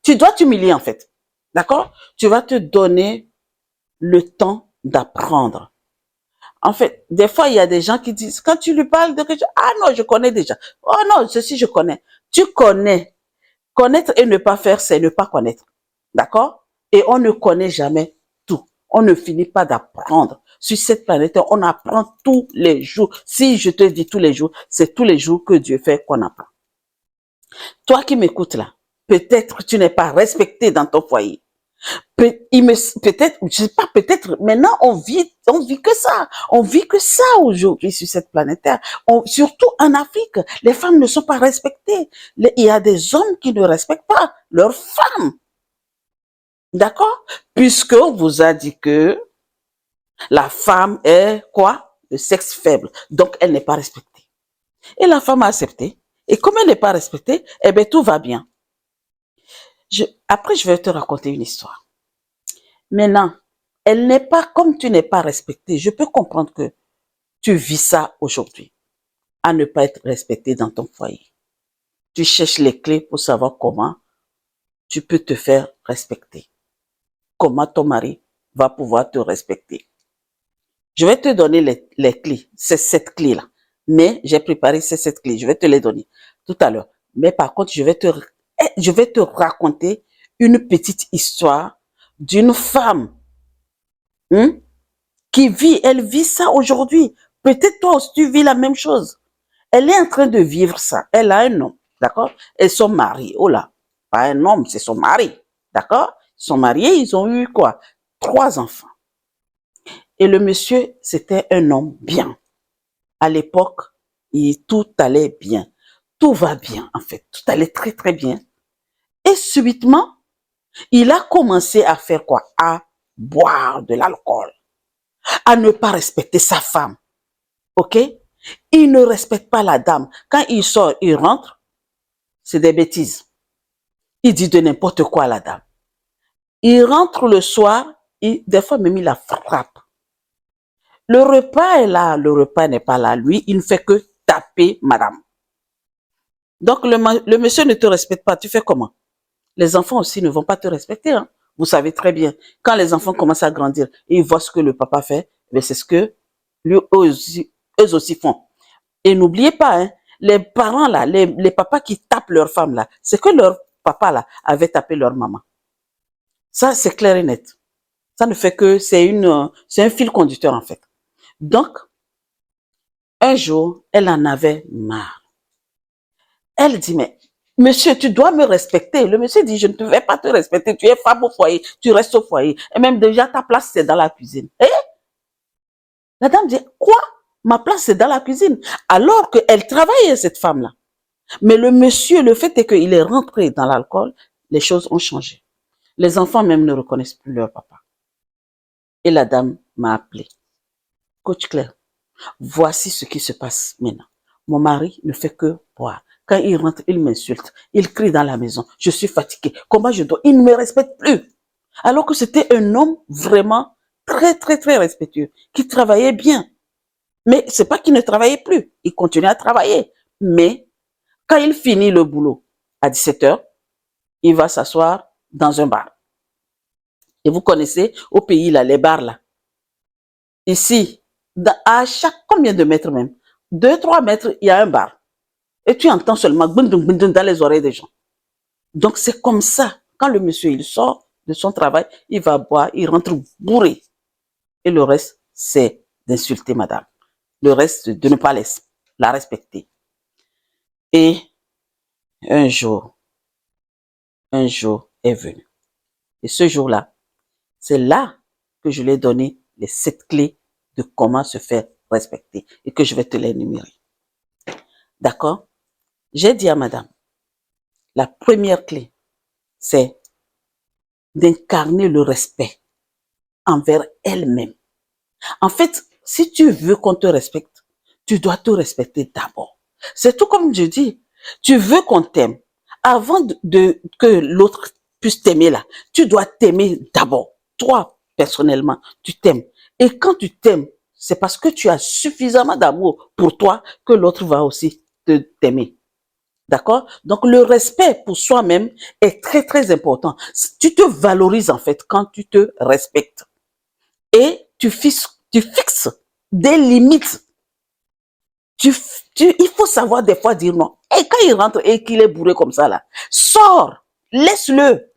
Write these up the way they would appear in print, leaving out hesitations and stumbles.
Tu dois t'humilier en fait. D'accord? Tu vas te donner le temps d'apprendre. En fait, des fois, il y a des gens qui disent, quand tu lui parles de quelque chose, ah non, je connais déjà. Oh non, ceci, je connais. Tu connais. Connaître et ne pas faire, c'est ne pas connaître. D'accord? Et on ne connaît jamais tout. On ne finit pas d'apprendre. Sur cette planète, on apprend tous les jours. Si je te dis tous les jours, c'est tous les jours que Dieu fait qu'on apprend. Toi qui m'écoutes là, peut-être tu n'es pas respecté dans ton foyer. Peut-être, je sais pas, peut-être, maintenant on vit que ça. On vit que ça aujourd'hui sur cette planète Terre. Surtout en Afrique, les femmes ne sont pas respectées. Il y a des hommes qui ne respectent pas leurs femmes. D'accord? Puisque on vous a dit que la femme est quoi? Le sexe faible. Donc elle n'est pas respectée. Et la femme a accepté. Et comme elle n'est pas respectée, eh bien tout va bien. Après, je vais te raconter une histoire. Maintenant, elle n'est pas, comme tu n'es pas respectée, je peux comprendre que tu vis ça aujourd'hui, à ne pas être respectée dans ton foyer. Tu cherches les clés pour savoir comment tu peux te faire respecter. Comment ton mari va pouvoir te respecter. Je vais te donner les clés, c'est cette clé-là. Mais j'ai préparé ces 7 clés, je vais te les donner tout à l'heure. Mais par contre, je vais te raconter une petite histoire d'une femme elle vit ça aujourd'hui. Peut-être toi aussi tu vis la même chose. Elle est en train de vivre ça. Elle a un homme, d'accord? Et son mari, oh là, pas un homme, c'est son mari, d'accord? Ils sont mariés, ils ont eu quoi? 3 enfants. Et le monsieur, c'était un homme bien. À l'époque, tout allait bien. Tout va bien, en fait. Tout allait très, très bien. Et subitement, il a commencé à faire quoi? À boire de l'alcool. À ne pas respecter sa femme. OK? Il ne respecte pas la dame. Quand il sort, il rentre, c'est des bêtises. Il dit de n'importe quoi à la dame. Il rentre le soir, des fois même il la frappe. Le repas est là, le repas n'est pas là. Lui, il ne fait que taper madame. Donc le monsieur ne te respecte pas. Tu fais comment? Les enfants aussi ne vont pas te respecter. Hein? Vous savez très bien. Quand les enfants commencent à grandir et ils voient ce que le papa fait, c'est ce que eux aussi font. Et n'oubliez pas, hein, les parents là, les papas qui tapent leur femme là, c'est que leur papa là avait tapé leur maman. Ça, c'est clair et net. Ça ne fait que, c'est un fil conducteur en fait. Donc, un jour, elle en avait marre. Elle dit, mais monsieur, tu dois me respecter. Le monsieur dit, je ne vais pas te respecter. Tu es femme au foyer, tu restes au foyer. Et même déjà, ta place, c'est dans la cuisine. Et la dame dit, quoi? Ma place, c'est dans la cuisine. Alors qu'elle travaillait, cette femme-là. Mais le monsieur, le fait est qu'il est rentré dans l'alcool, les choses ont changé. Les enfants même ne reconnaissent plus leur papa. Et la dame m'a appelé. Coach Claire, voici ce qui se passe maintenant. Mon mari ne fait que boire. Quand il rentre, il m'insulte. Il crie dans la maison. Je suis fatiguée. Comment je dois? Il ne me respecte plus. Alors que c'était un homme vraiment très, très, très respectueux, qui travaillait bien. Mais c'est pas qu'il ne travaillait plus. Il continuait à travailler. Mais quand il finit le boulot à 17h, il va s'asseoir dans un bar. Et vous connaissez, au pays, là, les bars, là. Ici, à chaque combien de mètres même? 2-3 mètres, il y a un bar. Et tu entends seulement dans les oreilles des gens. Donc, c'est comme ça. Quand le monsieur, il sort de son travail, il va boire, il rentre bourré. Et le reste, c'est d'insulter madame. Le reste, de ne pas la respecter. Et un jour est venu. Et ce jour-là, c'est là que je lui ai donné les 7 clés de comment se faire respecter et que je vais te les énumérer. D'accord? J'ai dit à madame, la première clé, c'est d'incarner le respect envers elle-même. En fait, si tu veux qu'on te respecte, tu dois te respecter d'abord. C'est tout comme je dis, tu veux qu'on t'aime. Avant que l'autre puisse t'aimer là, tu dois t'aimer d'abord. Toi, personnellement, tu t'aimes. Et quand tu t'aimes, c'est parce que tu as suffisamment d'amour pour toi que l'autre va aussi t'aimer. D'accord? Donc, le respect pour soi-même est très, très important. Tu te valorises, en fait, quand tu te respectes. Et tu fixes des limites. Il faut savoir des fois dire non. Et quand il rentre et qu'il est bourré comme ça, là, sors, laisse-le.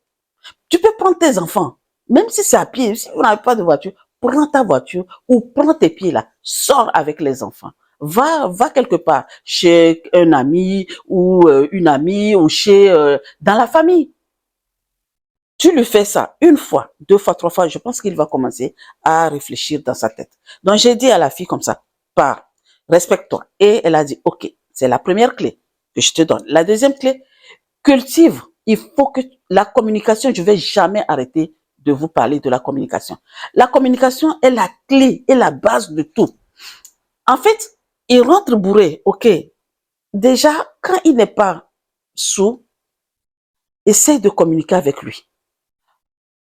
Tu peux prendre tes enfants, même si c'est à pied, si vous n'avez pas de voiture, prends ta voiture ou prends tes pieds là, sors avec les enfants. Va quelque part, chez un ami ou une amie ou dans la famille. Tu lui fais ça une fois, deux fois, trois fois, je pense qu'il va commencer à réfléchir dans sa tête. Donc j'ai dit à la fille comme ça, pars, respecte-toi. Et elle a dit, ok, c'est la première clé que je te donne. La deuxième clé, cultive. Il faut que la communication, je vais jamais arrêter de vous parler de la communication. La communication est la clé, est la base de tout. En fait, il rentre bourré, ok. Déjà, quand il n'est pas sous, essaie de communiquer avec lui.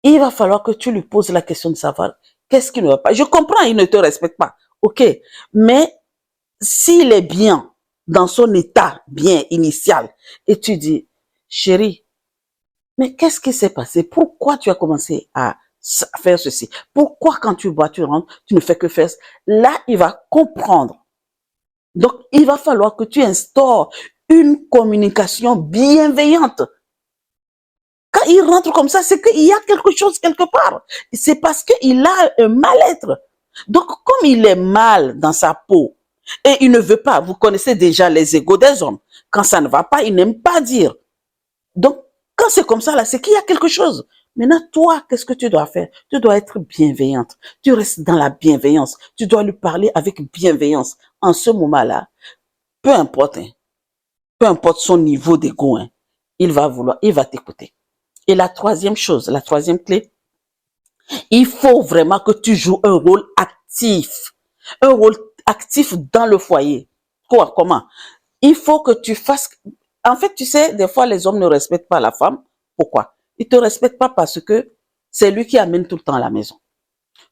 Il va falloir que tu lui poses la question de savoir qu'est-ce qui ne va pas. Je comprends, il ne te respecte pas, ok. Mais s'il est bien dans son état bien initial et tu dis, chérie, mais qu'est-ce qui s'est passé? Pourquoi tu as commencé à faire ceci? Pourquoi quand tu bois, tu rentres, tu ne fais que faire? Là, il va comprendre. Donc, il va falloir que tu instaures une communication bienveillante. Quand il rentre comme ça, c'est qu'il y a quelque chose quelque part. C'est parce qu'il a un mal-être. Donc, comme il est mal dans sa peau et il ne veut pas, vous connaissez déjà les égos des hommes. Quand ça ne va pas, il n'aime pas dire. Donc, quand c'est comme ça, là, c'est qu'il y a quelque chose. Maintenant, toi, qu'est-ce que tu dois faire? Tu dois être bienveillante. Tu restes dans la bienveillance. Tu dois lui parler avec bienveillance. En ce moment-là, peu importe, hein, peu importe son niveau d'ego, hein, il va t'écouter. Et la troisième chose, la troisième clé, il faut vraiment que tu joues un rôle actif. Un rôle actif dans le foyer. Quoi, comment? Il faut que tu fasses. En fait, tu sais, des fois, les hommes ne respectent pas la femme. Pourquoi? Ils te respectent pas parce que c'est lui qui amène tout le temps à la maison.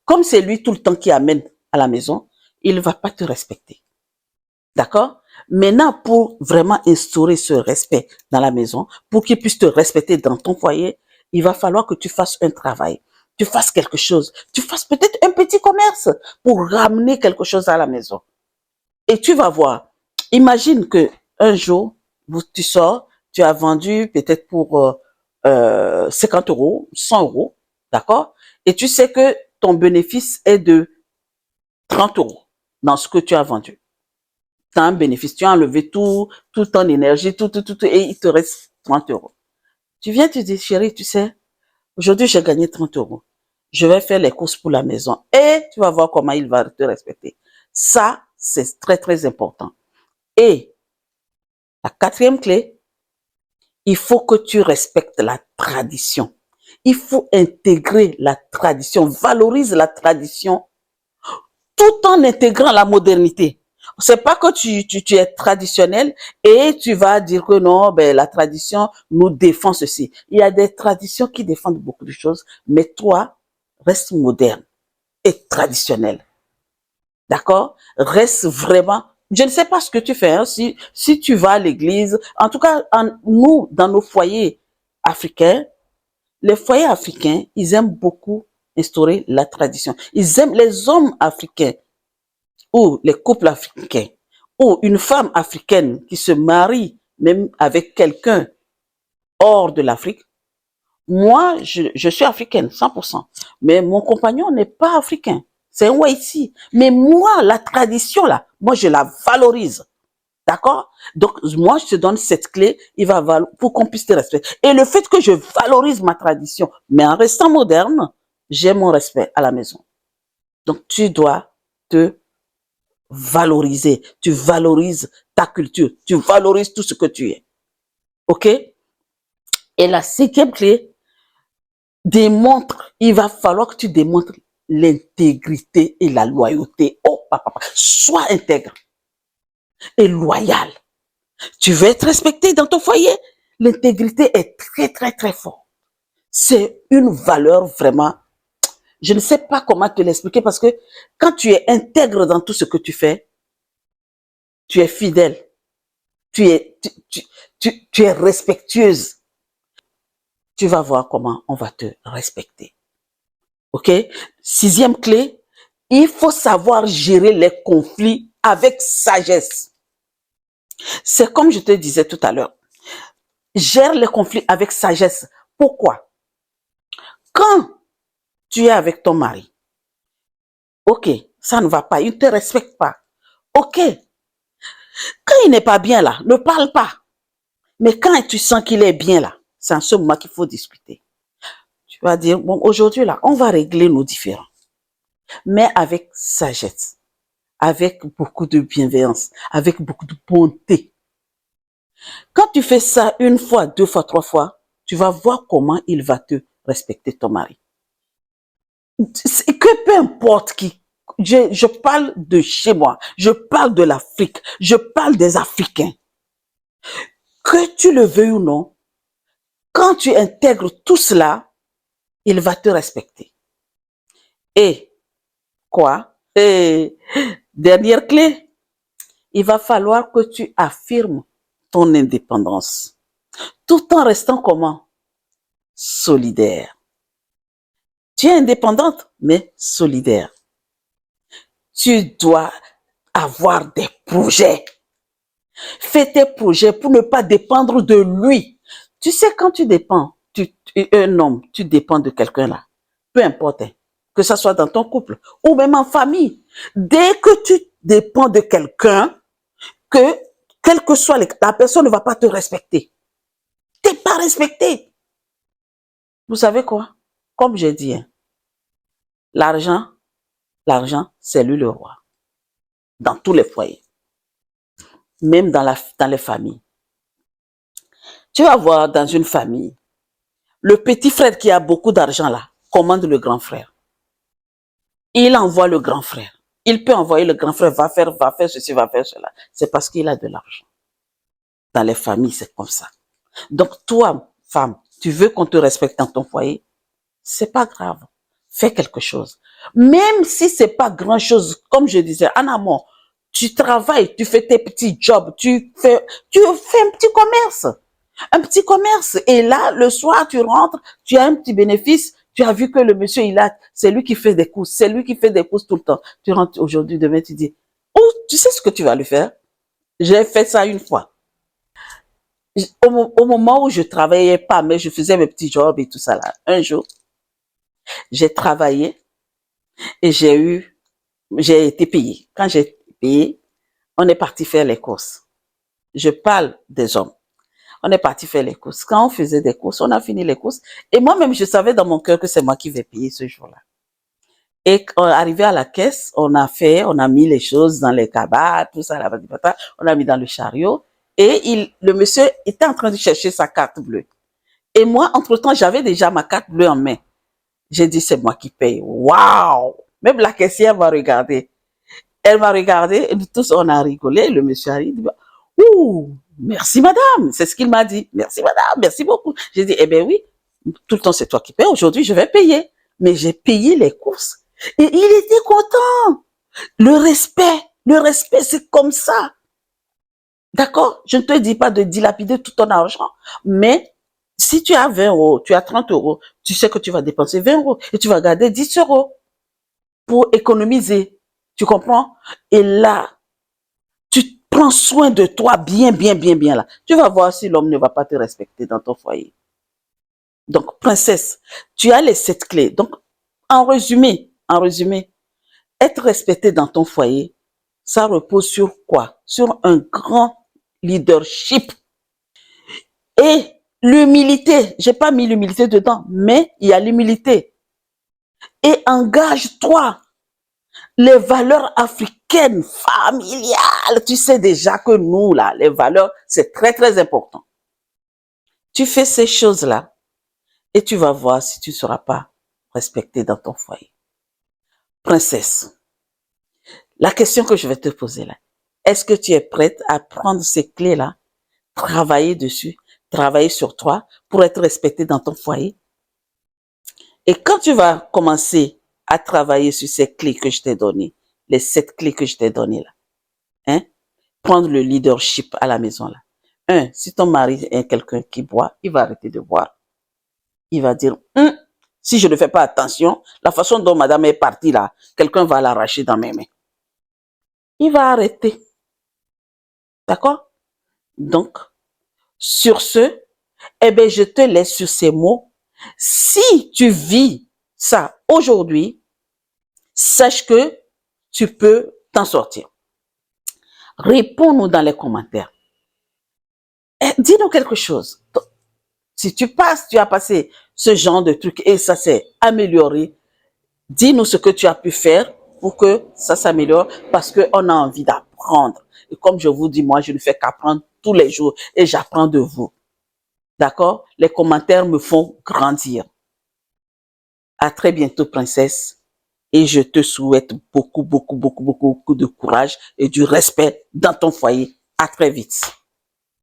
Comme c'est lui tout le temps qui amène à la maison, il ne va pas te respecter. D'accord? Maintenant, pour vraiment instaurer ce respect dans la maison, pour qu'il puisse te respecter dans ton foyer, il va falloir que tu fasses un travail. Tu fasses quelque chose. Tu fasses peut-être un petit commerce pour ramener quelque chose à la maison. Et tu vas voir. Imagine que un jour, tu sors, tu as vendu peut-être pour 50 euros, 100 euros, d'accord? Et tu sais que ton bénéfice est de 30 euros dans ce que tu as vendu. Tu as un bénéfice, tu as enlevé tout ton énergie, tout, et il te reste 30 euros. Tu viens te dire, chérie, tu sais, aujourd'hui j'ai gagné 30 euros. Je vais faire les courses pour la maison et tu vas voir comment il va te respecter. Ça, c'est très, très important. Et la quatrième clé, il faut que tu respectes la tradition. Il faut intégrer la tradition, valorise la tradition tout en intégrant la modernité. C'est pas que tu es traditionnel et tu vas dire que non, ben, la tradition nous défend ceci. Il y a des traditions qui défendent beaucoup de choses, mais toi, reste moderne et traditionnel. D'accord? Reste vraiment. Je ne sais pas ce que tu fais. Hein, si tu vas à l'église, en tout cas, nous, dans nos foyers africains, les foyers africains, ils aiment beaucoup instaurer la tradition. Ils aiment les hommes africains ou les couples africains ou une femme africaine qui se marie même avec quelqu'un hors de l'Afrique. Moi, je suis africaine, 100%. Mais mon compagnon n'est pas africain. C'est un Waïti. Mais moi, la tradition, là, moi, je la valorise. D'accord? Donc, moi, je te donne cette clé, pour qu'on puisse te respecter. Et le fait que je valorise ma tradition, mais en restant moderne, j'ai mon respect à la maison. Donc, tu dois te valoriser. Tu valorises ta culture. Tu valorises tout ce que tu es. OK? Et la cinquième clé, il va falloir que tu démontres l'intégrité et la loyauté. Oh, papa, sois intègre et loyal. Tu veux être respecté dans ton foyer? L'intégrité est très, très, très forte. C'est une valeur vraiment, je ne sais pas comment te l'expliquer parce que quand tu es intègre dans tout ce que tu fais, tu es fidèle. tu tu es respectueuse, tu vas voir comment on va te respecter. OK? 6e clé, il faut savoir gérer les conflits avec sagesse. C'est comme je te disais tout à l'heure. Gère les conflits avec sagesse. Pourquoi? Quand tu es avec ton mari, OK, ça ne va pas, il ne te respecte pas. OK, quand il n'est pas bien là, ne parle pas. Mais quand tu sens qu'il est bien là, c'est en ce moment qu'il faut discuter. Tu vas dire, bon, aujourd'hui là, on va régler nos différends. Mais avec sagesse, avec beaucoup de bienveillance, avec beaucoup de bonté. Quand tu fais ça 1 fois, 2 fois, 3 fois, tu vas voir comment il va te respecter, ton mari. Que peu importe qui, je parle de chez moi, je parle de l'Afrique, je parle des Africains. Que tu le veuilles ou non, quand tu intègres tout cela, il va te respecter. Et quoi? Et dernière clé, il va falloir que tu affirmes ton indépendance, tout en restant comment? Solidaire. Tu es indépendante, mais solidaire. Tu dois avoir des projets. Fais tes projets pour ne pas dépendre de lui. Tu sais, quand tu dépends, un homme, tu dépends de quelqu'un là, peu importe, hein, que ce soit dans ton couple ou même en famille. Dès que tu dépends de quelqu'un, que quelle que soit la personne ne va pas te respecter. Tu n'es pas respecté. Vous savez quoi? Comme j'ai dit, hein, l'argent, c'est lui le roi. Dans tous les foyers. Même dans les familles. Tu vas voir dans une famille, le petit frère qui a beaucoup d'argent là, commande le grand frère. Il envoie le grand frère. Il peut envoyer le grand frère, va faire ceci, va faire cela. C'est parce qu'il a de l'argent. Dans les familles, c'est comme ça. Donc toi, femme, tu veux qu'on te respecte dans ton foyer, c'est pas grave. Fais quelque chose. Même si c'est pas grand chose, comme je disais, en amont, tu travailles, tu fais tes petits jobs, tu fais un petit commerce. Un petit commerce. Et là, le soir, tu rentres, tu as un petit bénéfice. Tu as vu que le monsieur, c'est lui qui fait des courses. C'est lui qui fait des courses tout le temps. Tu rentres aujourd'hui, demain, tu dis, oh, tu sais ce que tu vas lui faire? J'ai fait ça 1 fois. Au moment où je travaillais pas, mais je faisais mes petits jobs et tout ça là. Un jour, j'ai travaillé et j'ai été payé. Quand j'ai été payé, on est parti faire les courses. Je parle des hommes. On est parti faire les courses. Quand on faisait des courses, on a fini les courses. Et moi-même, je savais dans mon cœur que c'est moi qui vais payer ce jour-là. Et arrivé à la caisse, on a mis les choses dans les cabas, tout ça, on a mis dans le chariot. Et le monsieur était en train de chercher sa carte bleue. Et moi, entre-temps, j'avais déjà ma carte bleue en main. J'ai dit, c'est moi qui paye. Waouh! Même la caissière m'a regardé. Elle m'a regardé, et nous tous, on a rigolé. Le monsieur a dit, ouh, merci madame. C'est ce qu'il m'a dit. Merci madame, merci beaucoup. J'ai dit, eh ben oui, tout le temps c'est toi qui payes. Aujourd'hui, je vais payer. Mais j'ai payé les courses. Et il était content. Le respect, c'est comme ça. D'accord? Je ne te dis pas de dilapider tout ton argent, mais si tu as 20 euros, tu as 30 euros, tu sais que tu vas dépenser 20 euros et tu vas garder 10 euros pour économiser. Tu comprends? Et là, tu prends soin de toi bien, bien, bien, bien là. Tu vas voir si l'homme ne va pas te respecter dans ton foyer. Donc, princesse, tu as les 7 clés. Donc, en résumé, être respecté dans ton foyer, ça repose sur quoi? Sur un grand leadership. Et l'humilité, j'ai pas mis l'humilité dedans, mais il y a l'humilité. Et engage-toi. Les valeurs africaines, familiales, tu sais déjà que nous, là, les valeurs, c'est très, très important. Tu fais ces choses-là et tu vas voir si tu ne seras pas respecté dans ton foyer. Princesse, la question que je vais te poser là, est-ce que tu es prête à prendre ces clés-là, travailler dessus, travailler sur toi pour être respecté dans ton foyer? Et quand tu vas commencer à travailler sur ces clés que je t'ai données, les 7 clés que je t'ai données là, hein, prendre le leadership à la maison là. Si ton mari est quelqu'un qui boit, il va arrêter de boire. Il va dire, si je ne fais pas attention, la façon dont madame est partie là, quelqu'un va l'arracher dans mes mains. Il va arrêter. D'accord? Donc, sur ce, je te laisse sur ces mots. Si tu vis ça aujourd'hui, sache que tu peux t'en sortir. Réponds-nous dans les commentaires. Dis-nous quelque chose. Si tu as passé ce genre de truc et ça s'est amélioré, dis-nous ce que tu as pu faire pour que ça s'améliore parce qu'on a envie d'apprendre. Et comme je vous dis, moi, je ne fais qu'apprendre tous les jours et j'apprends de vous. D'accord? Les commentaires me font grandir. À très bientôt, princesse. Et je te souhaite beaucoup de courage et du respect dans ton foyer. À très vite.